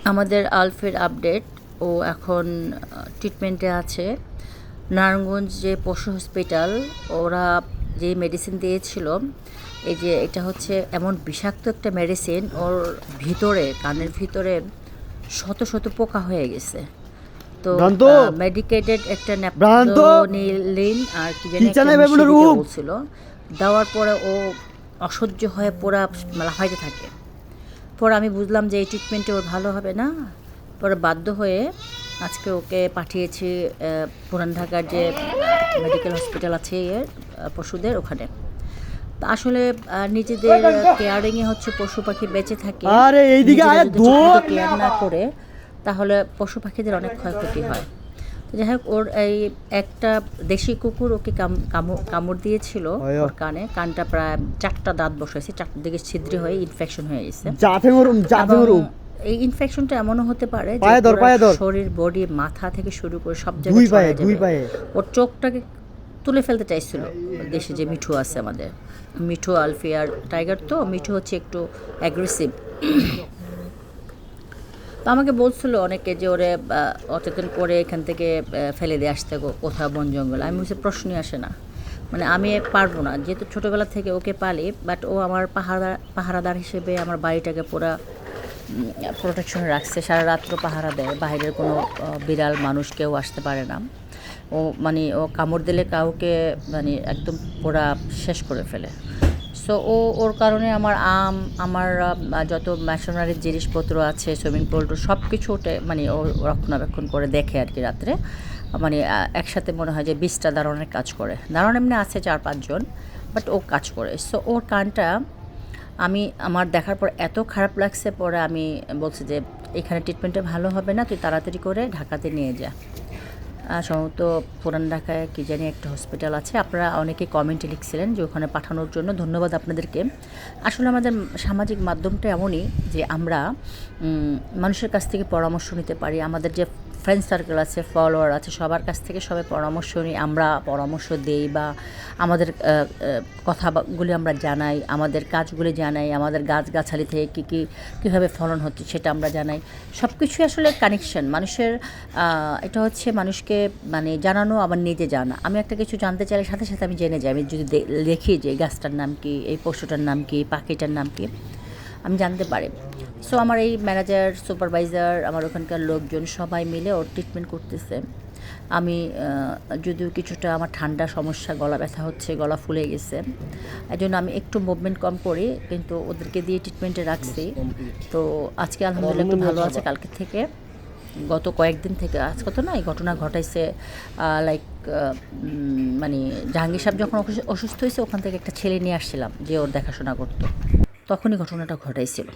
আমাদের আলফের আপডেট, ও এখন ট্রিটমেন্টে আছে। নারায়ণগঞ্জ যে পশু হসপিটাল, ওরা যে মেডিসিন দিয়েছিল, এই যে এটা হচ্ছে এমন বিষাক্ত একটা মেডিসিন, ওর ভিতরে কানের ভিতরে শত শত পোকা হয়ে গেছে। তো মেডিকেটেড একটা ন্যাপথলিন আর কি জানি একটা মিশিয়ে দিতে বলছিল। দেওয়ার পরে ও অসহ্য হয়ে পোড়া লাফাইতে থাকে। পরে আমি বুঝলাম যে এই ট্রিটমেন্টে ওর ভালো হবে না। পরে বাধ্য হয়ে আজকে ওকে পাঠিয়েছি পুরান ঢাকার যে মেডিকেল হসপিটাল আছে পশুদের, ওখানে। তো আসলে নিজেদের কেয়ারিংয়ে হচ্ছে পশু পাখি বেঁচে থাকে। কেয়ার না করে তাহলে পশু পাখিদের অনেক ক্ষয়ক্ষতি হয়। তো যাই হোক, ওর এই একটা দেশি কুকুর ওকে কামড় দিয়েছিল ওর কানে। কানটা প্রায় 4টা দাঁত বসেছে, 4টার দিকে ছিদ্র হয়ে ইনফেকশন হয়ে গেছে। এই ইনফেকশনটা এমনও হতে পারে যে শরীর, বডি, মাথা থেকে শুরু করে সব জায়গায়। ওর চোখটাকে তুলে ফেলতে চাইছিল। দেশে যে মিঠু আছে আমাদের, মিঠু আলফিয়ার টাইগার, তো মিঠু হচ্ছে একটু অ্যাগ্রেসিভ। তো আমাকে বলছিল অনেকে যে ওরে অচেতন করে এখান থেকে ফেলে দিয়ে আসতে কোথাও বন জঙ্গল। আমি বলছি প্রশ্নই আসে না, মানে আমি পারবো না, যেহেতু ছোটোবেলা থেকে ওকে পালি। বাট ও আমার পাহারাদার হিসেবে আমার বাড়িটাকে পুরা প্রোটেকশনে রাখছে। সারা রাত্র পাহারা দেয়, বাইরের কোনো বিড়াল মানুষ কেউ আসতে পারে না। ও কামড় দিলে কাউকে একদম পুরা শেষ করে ফেলে। সো ওর কারণে আমার যত মেশনারির জিনিসপত্র আছে, সুইমিং পুল সব কিছু ও রক্ষণাবেক্ষণ করে দেখে আর কি। রাত্রে একসাথে মনে হয় যে 20টা দারোয়ানের কাজ করে। দারোয়ান এমনি আছে 4-5 জন, বাট ও কাজ করে। সো ওর কানটা আমার দেখার পর এত খারাপ লাগছে, পরে আমি বলছি যে এখানে ট্রিটমেন্টে ভালো হবে না, তুই তাড়াতাড়ি করে ঢাকাতে নিয়ে যা। সম্ভবত পুরান ঢাকায় কি জানি একটা হসপিটাল আছে। আপনারা অনেকে কমেন্টে লিখছিলেন যে ওখানে পাঠানোর জন্য, ধন্যবাদ আপনাদেরকে। আসলে আমাদের সামাজিক মাধ্যমটা এমনই যে আমরা মানুষের কাছ থেকে পরামর্শ নিতে পারি। আমাদের যে ফ্রেন্ড সার্কেল আছে, ফলোয়ার আছে, সবার কাছ থেকে সবাই পরামর্শ নিই, আমরা পরামর্শ দেই বা আমাদের কথাগুলি আমরা জানাই, আমাদের কাজগুলি জানাই, আমাদের গাছগাছালি থেকে কীভাবে ফলন হচ্ছে সেটা আমরা জানাই। সব কিছুই আসলে কানেকশন মানুষের। এটা হচ্ছে মানুষকে জানানো, আবার নিজে জানা। আমি একটা কিছু জানতে চাইলে সাথে সাথে আমি জেনে যাই। আমি যদি দেখি যে গাছটার নাম কি, এই পশুটার নাম কি, পাখিটার নাম কি, আমি জানতে পারি। সো আমার এই ম্যানেজার, সুপারভাইজার, আমার ওখানকার লোকজন সবাই মিলে ওর ট্রিটমেন্ট করতেছে। আমি যদিও কিছুটা আমার ঠান্ডা সমস্যা, গলা ব্যথা হচ্ছে, গলা ফুলে গেছে, এই জন্য আমি একটু মুভমেন্ট কম করি, কিন্তু ওদেরকে দিয়ে ট্রিটমেন্টে রাখছি। তো আজকে আলহামদুলিল্লাহ একটু ভালো আছে কালকে থেকে। গত কয়েকদিন থেকে আজকে তো না, এই ঘটনা ঘটাইছে জাহাঙ্গীর সাহেব যখন অসুস্থ হয়েছে, ওখান থেকে একটা ছেলে নিয়ে আসছিলাম যে ওর দেখাশোনা করতো, তখনই ঘটনাটা ঘটাইছিল।